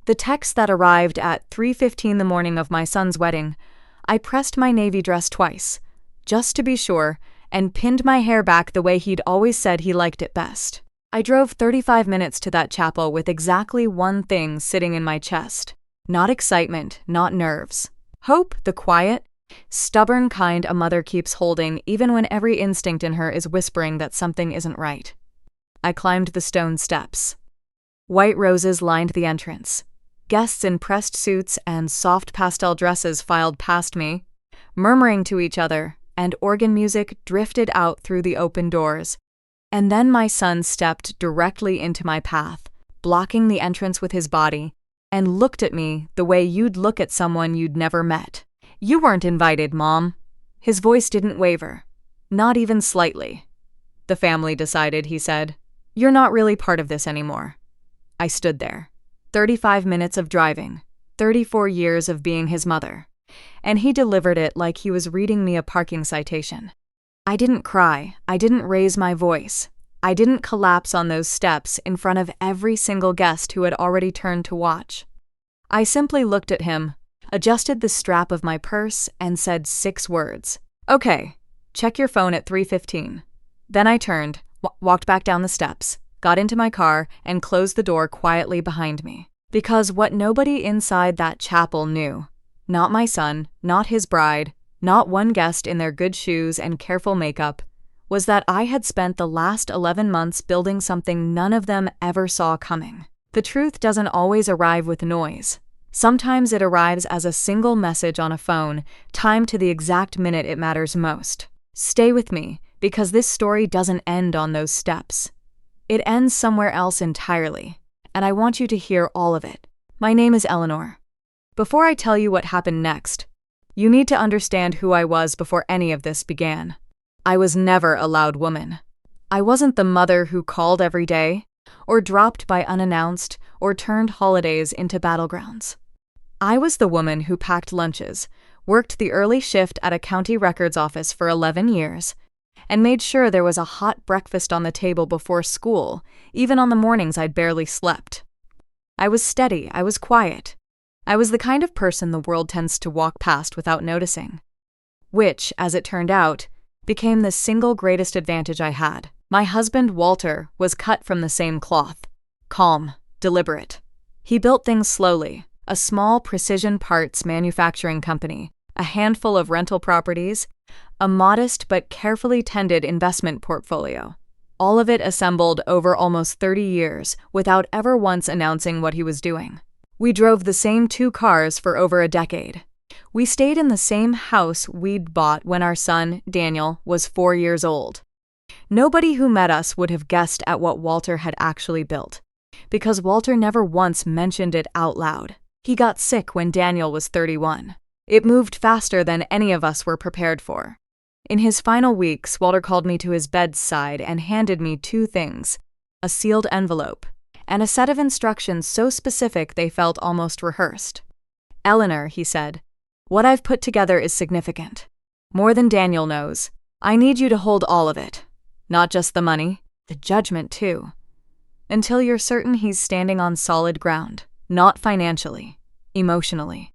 The text that arrived at 3:15 the morning of my son's wedding. I pressed my navy dress twice, just to be sure, and pinned my hair back the way he'd always said he liked it best. I drove 35 minutes to that chapel with exactly one thing sitting in my chest. Not excitement, not nerves. Hope, the quiet, stubborn kind a mother keeps holding even when every instinct in her is whispering that something isn't right. I climbed the stone steps. White roses lined the entrance. Guests in pressed suits and soft pastel dresses filed past me, murmuring to each other, and organ music drifted out through the open doors. And then my son stepped directly into my path, blocking the entrance with his body, and looked at me the way you'd look at someone you'd never met. "You weren't invited, Mom." His voice didn't waver, not even slightly. "The family decided," he said. "You're not really part of this anymore." I stood there. 35 minutes of driving, 34 years of being his mother, and he delivered it like he was reading me a parking citation. I didn't cry, I didn't raise my voice, I didn't collapse on those steps in front of every single guest who had already turned to watch. I simply looked at him, adjusted the strap of my purse, and said 6 words. "Okay, check your phone at 3:15. Then I turned, walked back down the steps, got into my car, and closed the door quietly behind me. Because what nobody inside that chapel knew, not my son, not his bride, not one guest in their good shoes and careful makeup, was that I had spent the last 11 months building something none of them ever saw coming. The truth doesn't always arrive with noise. Sometimes it arrives as a single message on a phone, timed to the exact minute it matters most. Stay with me, because this story doesn't end on those steps. It ends somewhere else entirely, and I want you to hear all of it. My name is Eleanor. Before I tell you what happened next, you need to understand who I was before any of this began. I was never a loud woman. I wasn't the mother who called every day, or dropped by unannounced, or turned holidays into battlegrounds. I was the woman who packed lunches, worked the early shift at a county records office for 11 years, and made sure there was a hot breakfast on the table before school, even on the mornings I'd barely slept. I was steady, I was quiet. I was the kind of person the world tends to walk past without noticing. Which, as it turned out, became the single greatest advantage I had. My husband, Walter, was cut from the same cloth. Calm, deliberate. He built things slowly, a small precision parts manufacturing company, a handful of rental properties, a modest but carefully tended investment portfolio. All of it assembled over almost 30 years without ever once announcing what he was doing. We drove the same 2 cars for over a decade. We stayed in the same house we'd bought when our son, Daniel, was 4 years old. Nobody who met us would have guessed at what Walter had actually built, because Walter never once mentioned it out loud. He got sick when Daniel was 31. It moved faster than any of us were prepared for. In his final weeks, Walter called me to his bedside and handed me 2 things, a sealed envelope, and a set of instructions so specific they felt almost rehearsed. "Eleanor," he said, "what I've put together is significant. More than Daniel knows. I need you to hold all of it. Not just the money, the judgment too. Until you're certain he's standing on solid ground, not financially, emotionally.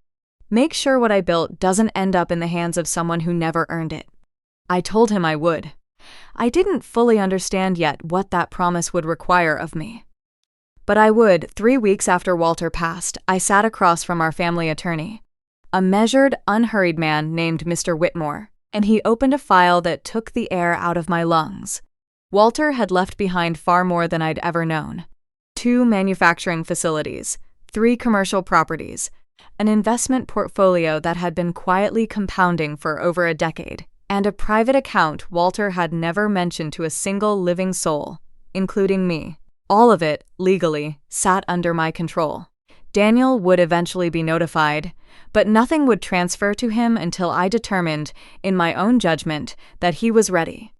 Make sure what I built doesn't end up in the hands of someone who never earned it." I told him I would. I didn't fully understand yet what that promise would require of me. But I would. 3 weeks after Walter passed, I sat across from our family attorney, a measured, unhurried man named Mr. Whitmore, and he opened a file that took the air out of my lungs. Walter had left behind far more than I'd ever known. 2 manufacturing facilities, 3 commercial properties, an investment portfolio that had been quietly compounding for over a decade, and a private account Walter had never mentioned to a single living soul, including me. All of it, legally, sat under my control. Daniel would eventually be notified, but nothing would transfer to him until I determined, in my own judgment, that he was ready.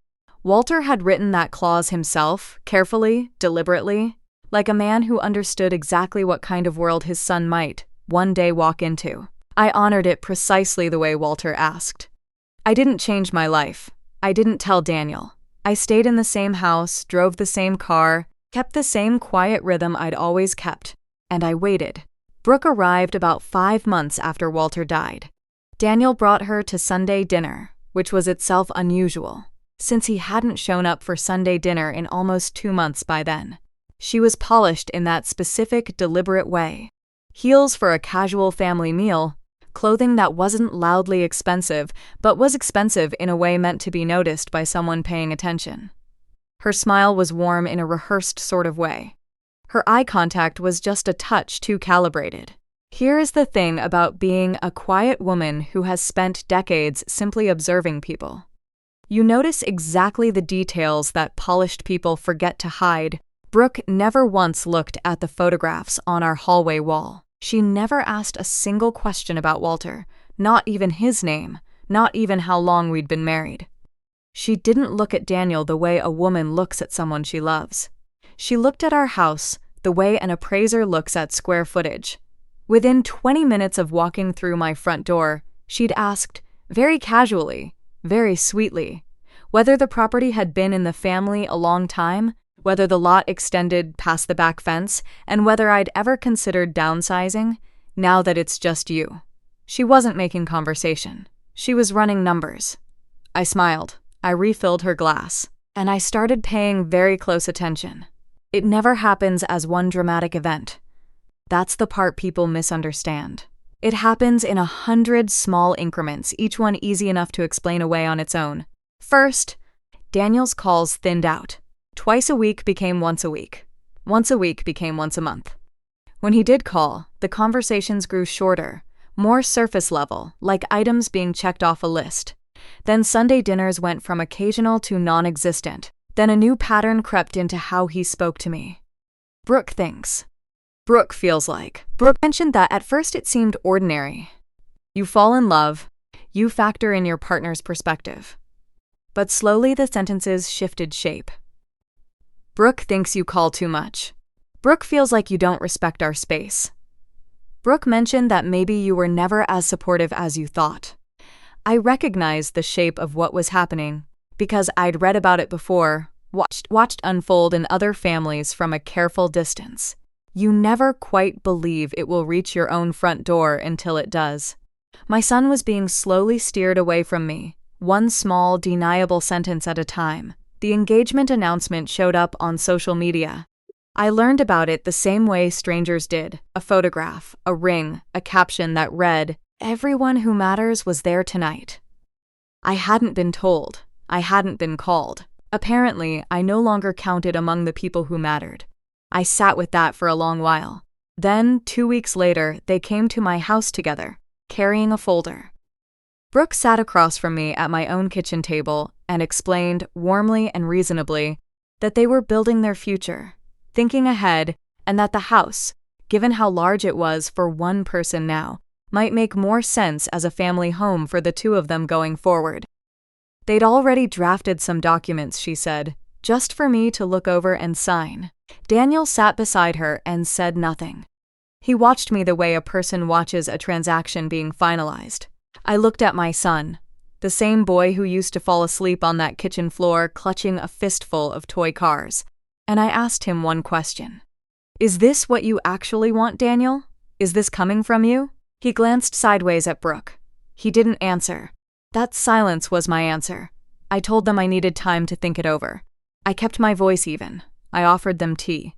Walter had written that clause himself, carefully, deliberately, like a man who understood exactly what kind of world his son might one day walk into. I honored it precisely the way Walter asked. I didn't change my life. I didn't tell Daniel. I stayed in the same house, drove the same car, kept the same quiet rhythm I'd always kept, and I waited. Brooke arrived about 5 months after Walter died. Daniel brought her to Sunday dinner, which was itself unusual, since he hadn't shown up for Sunday dinner in almost 2 months by then. She was polished in that specific, deliberate way. Heels for a casual family meal, clothing that wasn't loudly expensive, but was expensive in a way meant to be noticed by someone paying attention. Her smile was warm in a rehearsed sort of way. Her eye contact was just a touch too calibrated. Here is the thing about being a quiet woman who has spent decades simply observing people. You notice exactly the details that polished people forget to hide. Brooke never once looked at the photographs on our hallway wall. She never asked a single question about Walter, not even his name, not even how long we'd been married. She didn't look at Daniel the way a woman looks at someone she loves. She looked at our house the way an appraiser looks at square footage. Within 20 minutes of walking through my front door, she'd asked, very casually, very sweetly, whether the property had been in the family a long time, whether the lot extended past the back fence, and whether I'd ever considered downsizing, now that it's just you. She wasn't making conversation. She was running numbers. I smiled. I refilled her glass, and I started paying very close attention. It never happens as one dramatic event. That's the part people misunderstand. It happens in 100 small increments, each one easy enough to explain away on its own. First, Daniel's calls thinned out. Twice a week became once a week. Once a week became once a month. When he did call, the conversations grew shorter, more surface level, like items being checked off a list. Then Sunday dinners went from occasional to non-existent. Then a new pattern crept into how he spoke to me. Brooke thinks. Brooke feels like. Brooke mentioned that at first it seemed ordinary. You fall in love, you factor in your partner's perspective. But slowly the sentences shifted shape. Brooke thinks you call too much. Brooke feels like you don't respect our space. Brooke mentioned that maybe you were never as supportive as you thought. I recognized the shape of what was happening because I'd read about it before, watched unfold in other families from a careful distance. You never quite believe it will reach your own front door until it does. My son was being slowly steered away from me, one small, deniable sentence at a time. The engagement announcement showed up on social media. I learned about it the same way strangers did. A photograph, a ring, a caption that read, "Everyone who matters was there tonight." I hadn't been told. I hadn't been called. Apparently, I no longer counted among the people who mattered. I sat with that for a long while. Then, 2 weeks later, they came to my house together, carrying a folder. Brooke sat across from me at my own kitchen table and explained, warmly and reasonably, that they were building their future, thinking ahead, and that the house, given how large it was for one person now, might make more sense as a family home for the two of them going forward. They'd already drafted some documents, she said, just for me to look over and sign. Daniel sat beside her and said nothing. He watched me the way a person watches a transaction being finalized. I looked at my son, the same boy who used to fall asleep on that kitchen floor clutching a fistful of toy cars, and I asked him one question. "Is this what you actually want, Daniel? Is this coming from you?" He glanced sideways at Brooke. He didn't answer. That silence was my answer. I told them I needed time to think it over. I kept my voice even. I offered them tea.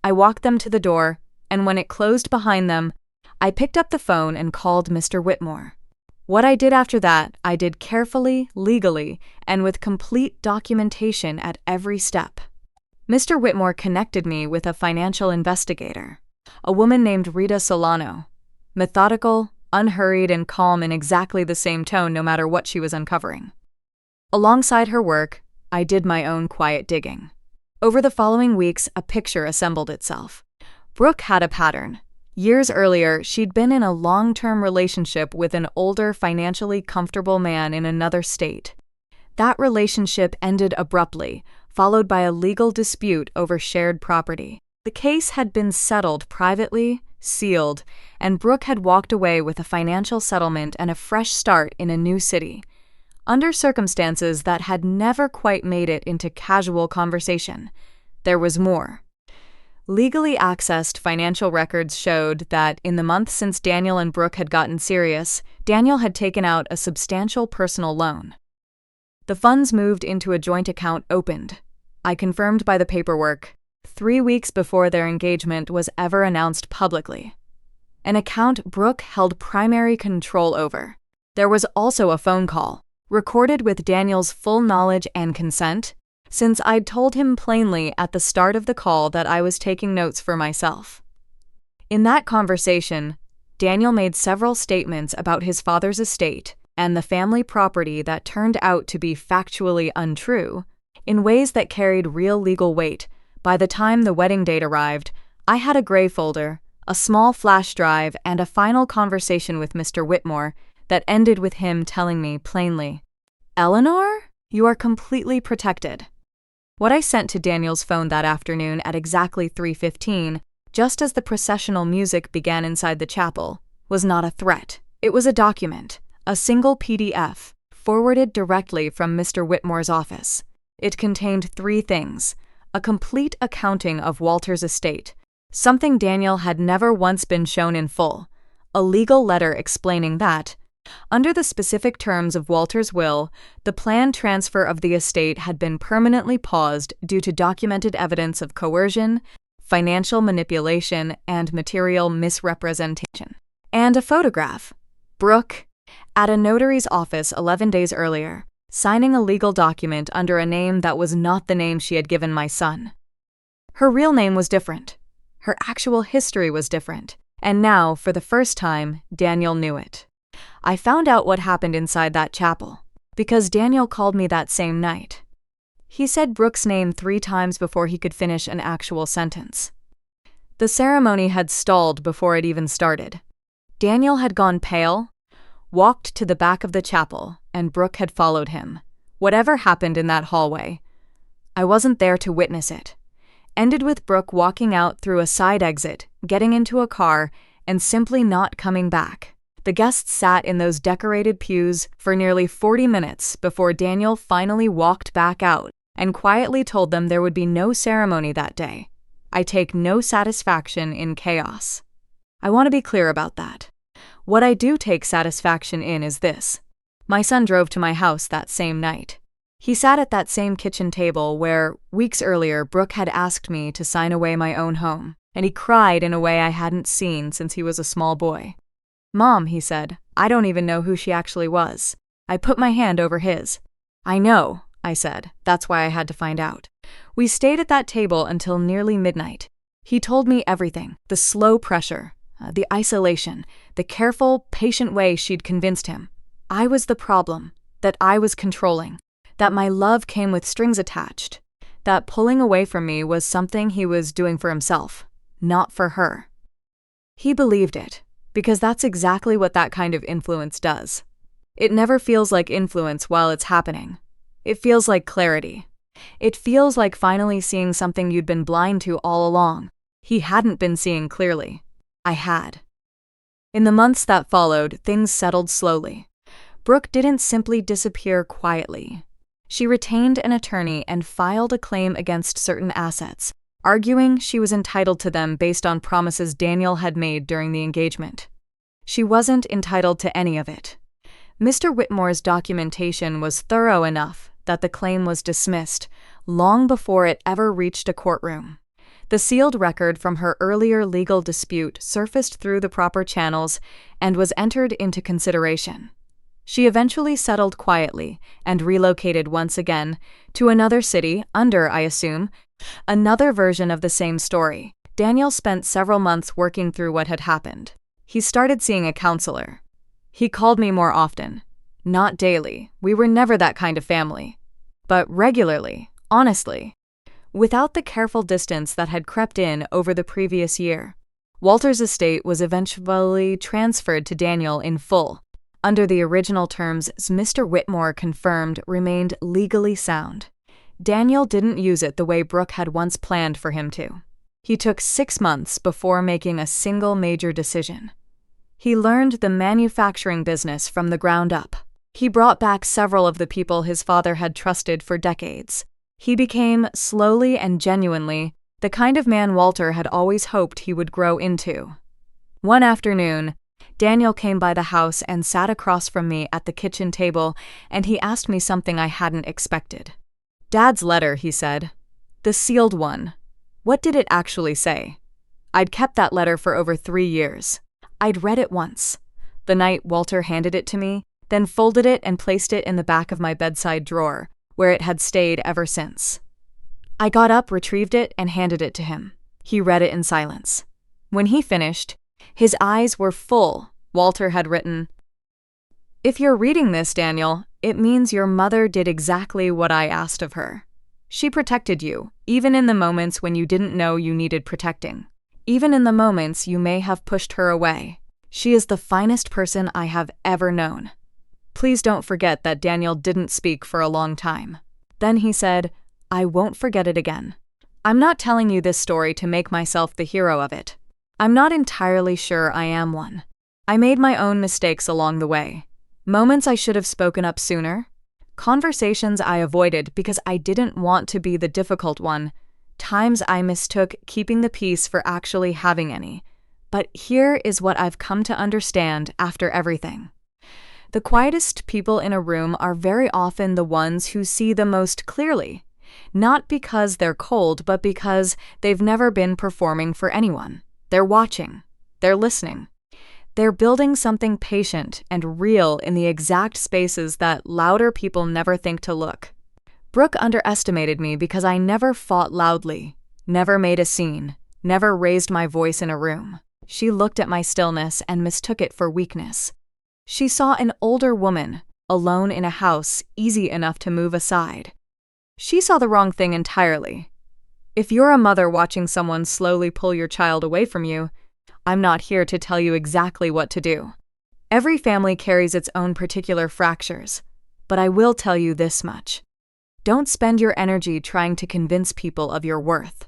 I walked them to the door, and when it closed behind them, I picked up the phone and called Mr. Whitmore. What I did after that, I did carefully, legally, and with complete documentation at every step. Mr. Whitmore connected me with a financial investigator, a woman named Rita Solano. Methodical, unhurried, and calm in exactly the same tone no matter what she was uncovering. Alongside her work, I did my own quiet digging. Over the following weeks, a picture assembled itself. Brooke had a pattern. Years earlier, she'd been in a long-term relationship with an older, financially comfortable man in another state. That relationship ended abruptly, followed by a legal dispute over shared property. The case had been settled privately, sealed, and Brooke had walked away with a financial settlement and a fresh start in a new city, under circumstances that had never quite made it into casual conversation. There was more. Legally accessed financial records showed that in the month since Daniel and Brooke had gotten serious, Daniel had taken out a substantial personal loan. The funds moved into a joint account opened, I confirmed by the paperwork, 3 weeks before their engagement was ever announced publicly. An account Brooke held primary control over. There was also a phone call, recorded with Daniel's full knowledge and consent, since I'd told him plainly at the start of the call that I was taking notes for myself. In that conversation, Daniel made several statements about his father's estate and the family property that turned out to be factually untrue, in ways that carried real legal weight. By the time the wedding date arrived, I had a gray folder, a small flash drive, and a final conversation with Mr. Whitmore that ended with him telling me plainly, "Eleanor, you are completely protected." What I sent to Daniel's phone that afternoon at exactly 3:15, just as the processional music began inside the chapel, was not a threat. It was a document, a single PDF, forwarded directly from Mr. Whitmore's office. It contained 3 things: a complete accounting of Walter's estate, something Daniel had never once been shown in full, a legal letter explaining that, under the specific terms of Walter's will, the planned transfer of the estate had been permanently paused due to documented evidence of coercion, financial manipulation, and material misrepresentation. And a photograph. Brooke, at a notary's office 11 days earlier, signing a legal document under a name that was not the name she had given my son. Her real name was different. Her actual history was different. And now, for the first time, Daniel knew it. I found out what happened inside that chapel, because Daniel called me that same night. He said Brooke's name 3 times before he could finish an actual sentence. The ceremony had stalled before it even started. Daniel had gone pale, walked to the back of the chapel, and Brooke had followed him. Whatever happened in that hallway, I wasn't there to witness it. Ended with Brooke walking out through a side exit, getting into a car, and simply not coming back. The guests sat in those decorated pews for nearly 40 minutes before Daniel finally walked back out and quietly told them there would be no ceremony that day. I take no satisfaction in chaos. I want to be clear about that. What I do take satisfaction in is this. My son drove to my house that same night. He sat at that same kitchen table where, weeks earlier, Brooke had asked me to sign away my own home, and he cried in a way I hadn't seen since he was a small boy. "Mom," he said, "I don't even know who she actually was." I put my hand over his. "I know," I said. "That's why I had to find out." We stayed at that table until nearly midnight. He told me everything, the slow pressure, the isolation, the careful, patient way she'd convinced him. I was the problem, that I was controlling, that my love came with strings attached, that pulling away from me was something he was doing for himself, not for her. He believed it, because that's exactly what that kind of influence does. It never feels like influence while it's happening. It feels like clarity. It feels like finally seeing something you'd been blind to all along. He hadn't been seeing clearly. I had. In the months that followed, things settled slowly. Brooke didn't simply disappear quietly. She retained an attorney and filed a claim against certain assets, arguing she was entitled to them based on promises Daniel had made during the engagement. She wasn't entitled to any of it. Mr. Whitmore's documentation was thorough enough that the claim was dismissed long before it ever reached a courtroom. The sealed record from her earlier legal dispute surfaced through the proper channels and was entered into consideration. She eventually settled quietly and relocated once again to another city under, I assume, another version of the same story. Daniel spent several months working through what had happened. He started seeing a counselor. He called me more often. Not daily, we were never that kind of family. But regularly, honestly. Without the careful distance that had crept in over the previous year. Walter's estate was eventually transferred to Daniel in full, under the original terms Mr. Whitmore confirmed remained legally sound. Daniel didn't use it the way Brooke had once planned for him to. He took 6 months before making a single major decision. He learned the manufacturing business from the ground up. He brought back several of the people his father had trusted for decades. He became, slowly and genuinely, The kind of man Walter had always hoped he would grow into. One afternoon, Daniel came by the house and sat across from me at the kitchen table, and he asked me something I hadn't expected. "Dad's letter," he said. "The sealed one. What did it actually say?" I'd kept that letter for over 3 years. I'd read it once, the night Walter handed it to me, then folded it and placed it in the back of my bedside drawer, where it had stayed ever since. I got up, retrieved it, and handed it to him. He read it in silence. When he finished, his eyes were full. Walter had written, "If you're reading this, Daniel, it means your mother did exactly what I asked of her. She protected you, even in the moments when you didn't know you needed protecting. Even in the moments you may have pushed her away. She is the finest person I have ever known." Please don't forget that Daniel didn't speak for a long time. Then he said, "I won't forget it again." I'm not telling you this story to make myself the hero of it. I'm not entirely sure I am one. I made my own mistakes along the way. Moments I should have spoken up sooner. Conversations I avoided because I didn't want to be the difficult one. Times I mistook keeping the peace for actually having any. But here is what I've come to understand after everything. The quietest people in a room are very often the ones who see the most clearly. Not because they're cold, but because they've never been performing for anyone. They're watching. They're listening. They're building something patient and real in the exact spaces that louder people never think to look. Brooke underestimated me because I never fought loudly, never made a scene, never raised my voice in a room. She looked at my stillness and mistook it for weakness. She saw an older woman, alone in a house, easy enough to move aside. She saw the wrong thing entirely. If you're a mother watching someone slowly pull your child away from you, I'm not here to tell you exactly what to do. Every family carries its own particular fractures, but I will tell you this much. Don't spend your energy trying to convince people of your worth.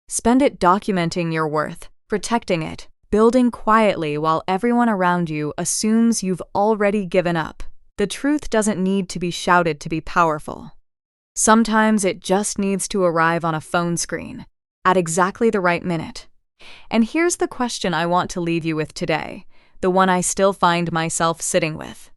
Spend it documenting your worth, protecting it, building quietly while everyone around you assumes you've already given up. The truth doesn't need to be shouted to be powerful. Sometimes it just needs to arrive on a phone screen, at exactly the right minute. And here's the question I want to leave you with today, the one I still find myself sitting with.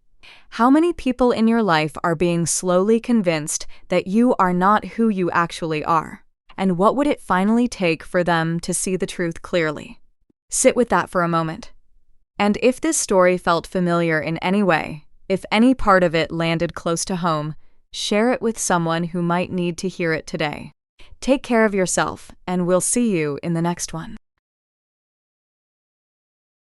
How many people in your life are being slowly convinced that you are not who you actually are? And what would it finally take for them to see the truth clearly? Sit with that for a moment. And if this story felt familiar in any way, if any part of it landed close to home, share it with someone who might need to hear it today. Take care of yourself, and we'll see you in the next one.